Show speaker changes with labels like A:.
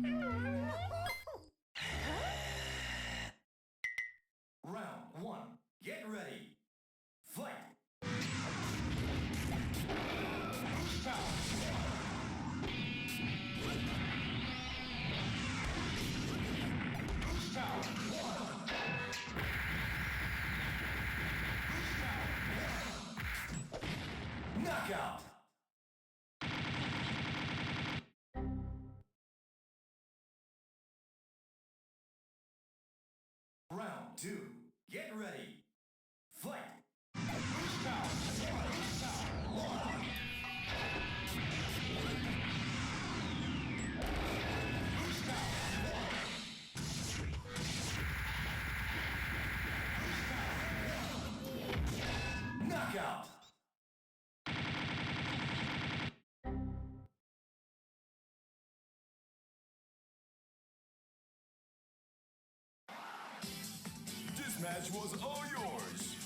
A: Round one. Get ready. Fight. Knockout. Round two. Get ready. Fight. Knockout.
B: This match was all yours.